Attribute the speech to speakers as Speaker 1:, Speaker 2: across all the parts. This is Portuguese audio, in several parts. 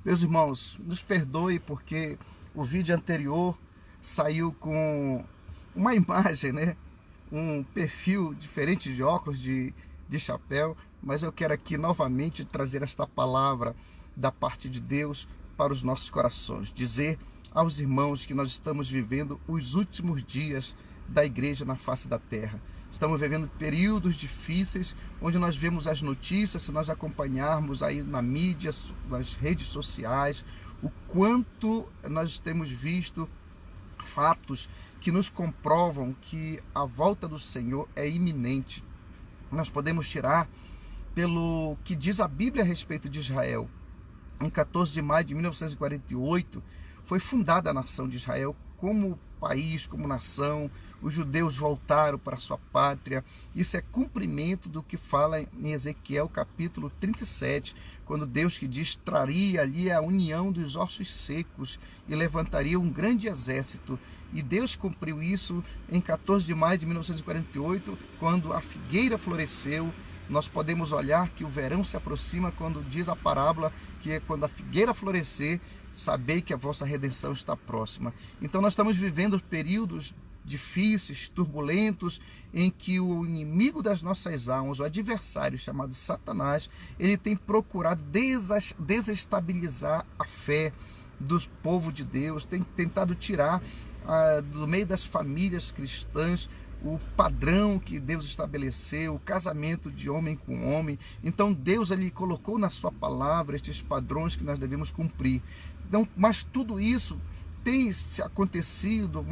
Speaker 1: Meus irmãos, nos perdoe porque o vídeo anterior saiu com uma imagem, né? Um perfil diferente de óculos, de chapéu, mas eu quero aqui novamente trazer esta palavra da parte de Deus para os nossos corações. Dizer aos irmãos que nós estamos vivendo os últimos dias da igreja na face da terra. Estamos vivendo períodos difíceis, onde nós vemos as notícias, se nós acompanharmos aí na mídia, nas redes sociais, o quanto nós temos visto fatos que nos comprovam que a volta do Senhor é iminente. Nós podemos tirar pelo que diz a Bíblia a respeito de Israel. Em 14 de maio de 1948, foi fundada a nação de Israel como país, como nação. Os judeus voltaram para a sua pátria. Isso é cumprimento do que fala em Ezequiel capítulo 37, quando Deus que diz, traria ali a união dos ossos secos e levantaria um grande exército. E Deus cumpriu isso em 14 de maio de 1948, quando a figueira floresceu. Nós podemos olhar que o verão se aproxima, quando diz a parábola que é quando a figueira florescer, sabei que a vossa redenção está próxima. Então nós estamos vivendo períodos difíceis, turbulentos, em que o inimigo das nossas almas, o adversário chamado Satanás, ele tem procurado desestabilizar a fé do povo de Deus, tem tentado tirar do meio das famílias cristãs o padrão que Deus estabeleceu, o casamento de homem com homem. Então Deus ele colocou na sua palavra estes padrões que nós devemos cumprir. Então, mas tudo isso tem acontecido,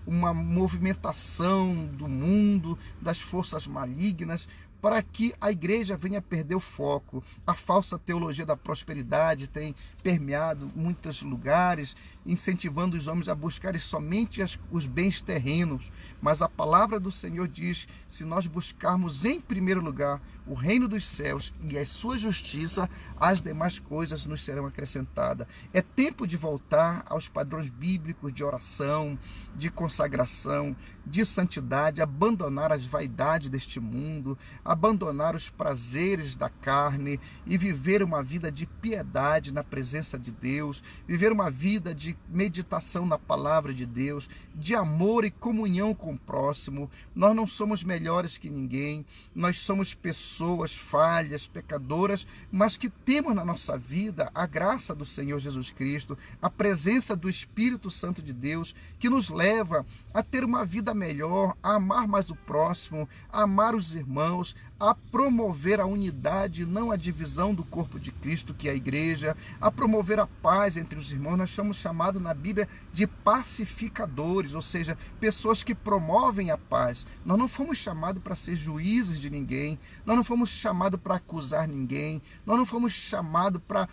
Speaker 1: uma movimentação do mundo, das forças malignas, para que a igreja venha perder o foco. A falsa teologia da prosperidade tem permeado muitos lugares, incentivando os homens a buscarem somente os bens terrenos. Mas a palavra do Senhor diz, se nós buscarmos em primeiro lugar o reino dos céus e a sua justiça, as demais coisas nos serão acrescentadas. É tempo de voltar aos padrões bíblicos de oração, de consagração, de santidade, abandonar as vaidades deste mundo, abandonar os prazeres da carne e viver uma vida de piedade na presença de Deus, viver uma vida de meditação na palavra de Deus, de amor e comunhão com o próximo. Nós não somos melhores que ninguém, nós somos pessoas falhas, pecadoras, mas que temos na nossa vida a graça do Senhor Jesus Cristo, a presença do Espírito Santo de Deus, que nos leva a ter uma vida melhor, a amar mais o próximo, a amar os irmãos, a promover a unidade, não a divisão do corpo de Cristo, que é a igreja, a promover a paz entre os irmãos. Nós somos chamados na Bíblia de pacificadores, ou seja, pessoas que promovem a paz. Nós não fomos chamados para ser juízes de ninguém, nós não fomos chamados para acusar ninguém, nós não fomos chamados para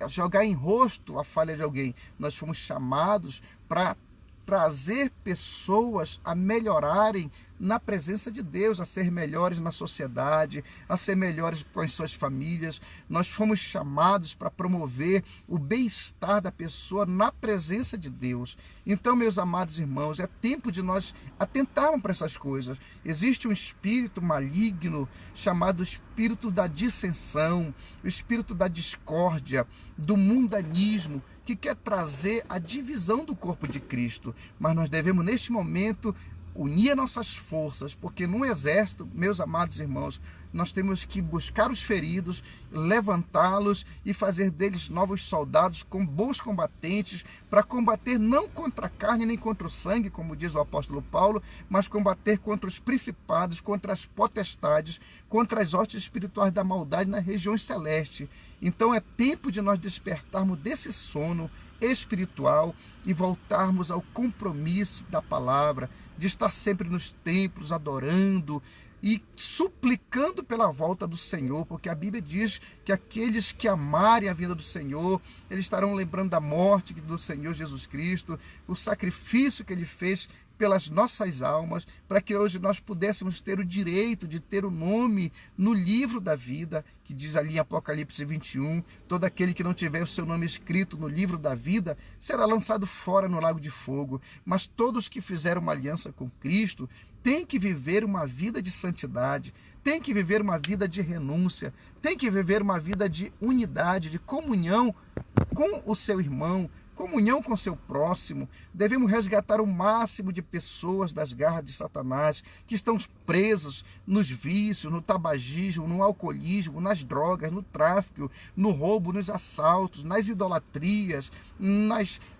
Speaker 1: jogar em rosto a falha de alguém. Nós fomos chamados para trazer pessoas a melhorarem na presença de Deus, a ser melhores na sociedade, a ser melhores com as suas famílias. Nós fomos chamados para promover o bem-estar da pessoa na presença de Deus. Então, meus amados irmãos, é tempo de nós atentarmos para essas coisas. Existe um espírito maligno chamado espírito da dissensão, o espírito da discórdia, do mundanismo, que quer trazer a divisão do corpo de Cristo. Mas nós devemos, neste momento, unir nossas forças, porque no exército, meus amados irmãos, nós temos que buscar os feridos, levantá-los e fazer deles novos soldados, com bons combatentes, para combater não contra a carne nem contra o sangue, como diz o apóstolo Paulo, mas combater contra os principados, contra as potestades, contra as hostes espirituais da maldade nas regiões celestes. Então é tempo de nós despertarmos desse sono espiritual e voltarmos ao compromisso da palavra, de estar sempre nos templos adorando e suplicando pela volta do Senhor, porque a Bíblia diz que aqueles que amarem a vinda do Senhor, eles estarão lembrando da morte do Senhor Jesus Cristo, o sacrifício que Ele fez pelas nossas almas, para que hoje nós pudéssemos ter o direito de ter o nome no livro da vida, que diz ali em Apocalipse 21, todo aquele que não tiver o seu nome escrito no livro da vida, será lançado fora no lago de fogo. Mas todos que fizeram uma aliança com Cristo, têm que viver uma vida de santidade, tem que viver uma vida de renúncia, tem que viver uma vida de unidade, de comunhão com o seu irmão, comunhão com o seu próximo. Devemos resgatar o máximo de pessoas das garras de Satanás, que estão presas nos vícios, no tabagismo, no alcoolismo, nas drogas, no tráfico, no roubo, nos assaltos, nas idolatrias,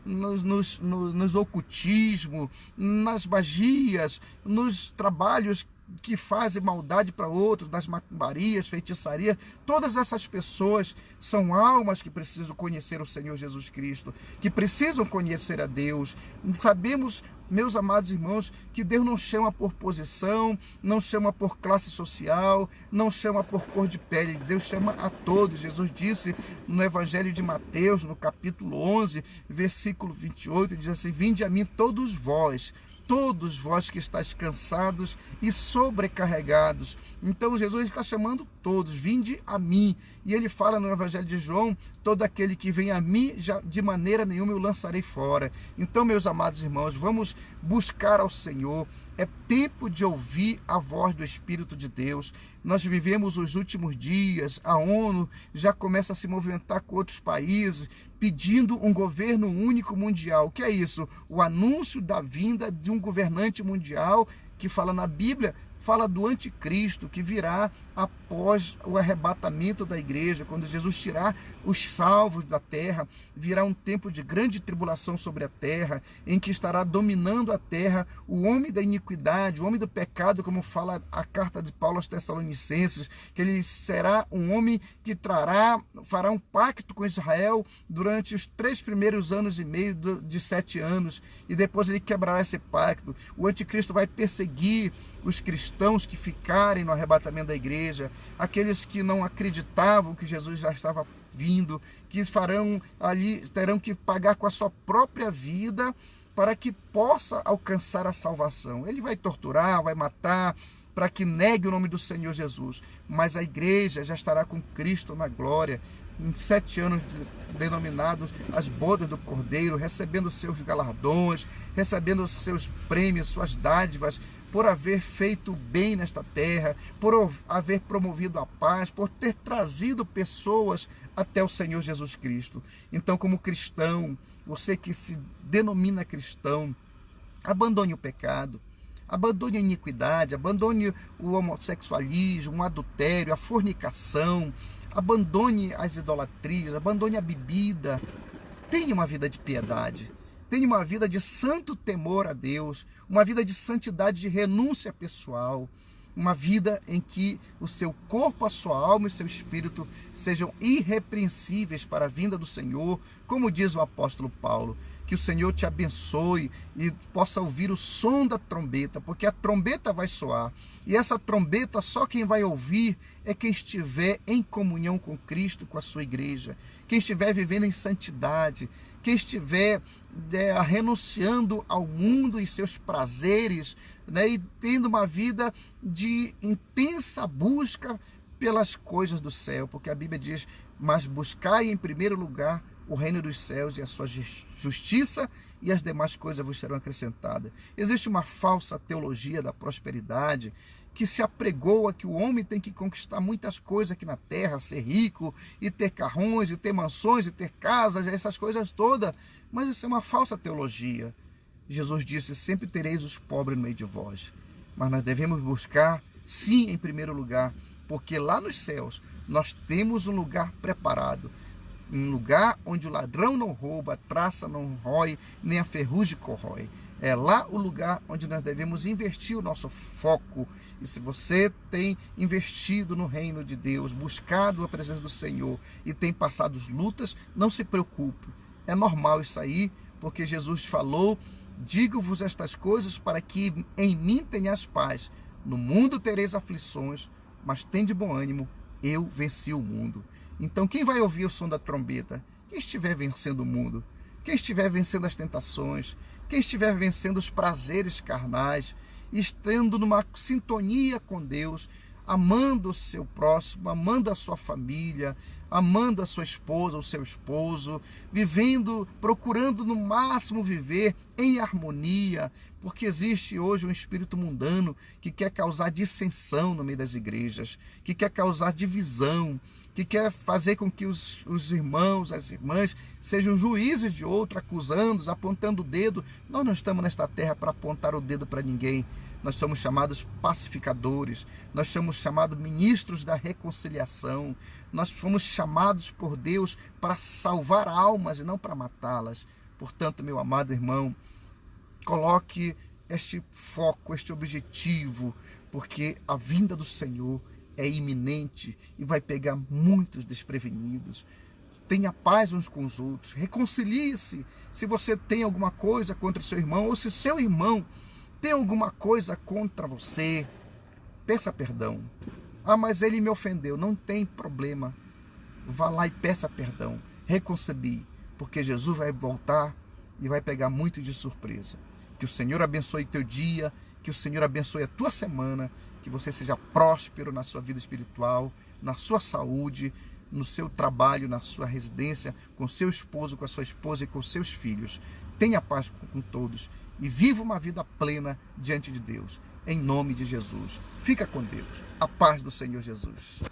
Speaker 1: nos ocultismo, nas magias, nos trabalhos que fazem maldade para outros, das macumbarias, feitiçaria. Todas essas pessoas são almas que precisam conhecer o Senhor Jesus Cristo, que precisam conhecer a Deus. Sabemos, meus amados irmãos, que Deus não chama por posição, não chama por classe social, não chama por cor de pele. Deus chama a todos. Jesus disse no Evangelho de Mateus, no capítulo 11, versículo 28, diz assim: vinde a mim todos vós que estáis cansados e sobrecarregados. Então Jesus está chamando todos: vinde a mim. E ele fala no Evangelho de João: todo aquele que vem a mim, já de maneira nenhuma eu lançarei fora. Então, meus amados irmãos, vamos buscar ao Senhor. É tempo de ouvir a voz do Espírito de Deus. Nós vivemos os últimos dias, a ONU já começa a se movimentar com outros países, pedindo um governo único mundial. O que é isso? O anúncio da vinda de um governante mundial que fala na Bíblia, fala do anticristo, que virá após o arrebatamento da igreja, quando Jesus tirar os salvos da terra. Virá um tempo de grande tribulação sobre a terra, em que estará dominando a terra o homem da iniquidade, o homem do pecado, como fala a carta de Paulo aos Tessalonicenses, que ele será um homem que fará um pacto com Israel durante os 3 primeiros anos e meio de 7 anos, e depois ele quebrará esse pacto. O anticristo vai perseguir os cristãos que ficarem no arrebatamento da igreja, aqueles que não acreditavam que Jesus já estava vindo, que terão que pagar com a sua própria vida para que possa alcançar a salvação. Ele vai torturar, vai matar, para que negue o nome do Senhor Jesus. Mas a igreja já estará com Cristo na glória, em 7 anos denominados as bodas do Cordeiro, recebendo seus galardões, recebendo seus prêmios, suas dádivas, por haver feito bem nesta terra, por haver promovido a paz, por ter trazido pessoas até o Senhor Jesus Cristo. Então, como cristão, você que se denomina cristão, abandone o pecado, abandone a iniquidade, abandone o homossexualismo, o adultério, a fornicação, abandone as idolatrias, abandone a bebida. Tenha uma vida de piedade. Tenha uma vida de santo temor a Deus, uma vida de santidade, de renúncia pessoal, uma vida em que o seu corpo, a sua alma e seu espírito sejam irrepreensíveis para a vinda do Senhor, como diz o apóstolo Paulo. Que o Senhor te abençoe e possa ouvir o som da trombeta, porque a trombeta vai soar. E essa trombeta, só quem vai ouvir é quem estiver em comunhão com Cristo, com a sua igreja. Quem estiver vivendo em santidade, quem estiver renunciando ao mundo e seus prazeres, né, e tendo uma vida de intensa busca pelas coisas do céu, porque a Bíblia diz: mas buscai em primeiro lugar o reino dos céus e a sua justiça, e as demais coisas vos serão acrescentadas. Existe uma falsa teologia da prosperidade que se apregoa que o homem tem que conquistar muitas coisas aqui na terra, ser rico, e ter carrões, e ter mansões, e ter casas, essas coisas todas. Mas isso é uma falsa teologia. Jesus disse: sempre tereis os pobres no meio de vós. Mas nós devemos buscar, sim, em primeiro lugar, porque lá nos céus nós temos um lugar preparado, um lugar onde o ladrão não rouba, a traça não rói, nem a ferrugem corrói. É lá o lugar onde nós devemos investir o nosso foco. E se você tem investido no reino de Deus, buscado a presença do Senhor e tem passado lutas, não se preocupe. É normal isso aí, porque Jesus falou: digo-vos estas coisas para que em mim tenhas paz. No mundo tereis aflições, mas tende bom ânimo, eu venci o mundo. Então, quem vai ouvir o som da trombeta? Quem estiver vencendo o mundo, quem estiver vencendo as tentações, quem estiver vencendo os prazeres carnais, estando numa sintonia com Deus, amando o seu próximo, amando a sua família, amando a sua esposa, o seu esposo, vivendo, procurando no máximo viver em harmonia, porque existe hoje um espírito mundano que quer causar dissensão no meio das igrejas, que quer causar divisão, que quer fazer com que os irmãos, as irmãs, sejam juízes de outro, acusando, apontando o dedo. Nós não estamos nesta terra para apontar o dedo para ninguém. Nós somos chamados pacificadores, nós somos chamados ministros da reconciliação, nós fomos chamados por Deus para salvar almas e não para matá-las. Portanto, meu amado irmão, coloque este foco, este objetivo, porque a vinda do Senhor é iminente e vai pegar muitos desprevenidos. Tenha paz uns com os outros, reconcilie-se. Se você tem alguma coisa contra o seu irmão, ou se o seu irmão tem alguma coisa contra você, peça perdão. Ah, mas ele me ofendeu. Não tem problema. Vá lá e peça perdão. Reconcilie, porque Jesus vai voltar e vai pegar muito de surpresa. Que o Senhor abençoe teu dia, que o Senhor abençoe a tua semana, que você seja próspero na sua vida espiritual, na sua saúde, no seu trabalho, na sua residência, com seu esposo, com a sua esposa e com seus filhos. Tenha paz com todos e viva uma vida plena diante de Deus. Em nome de Jesus. Fica com Deus. A paz do Senhor Jesus.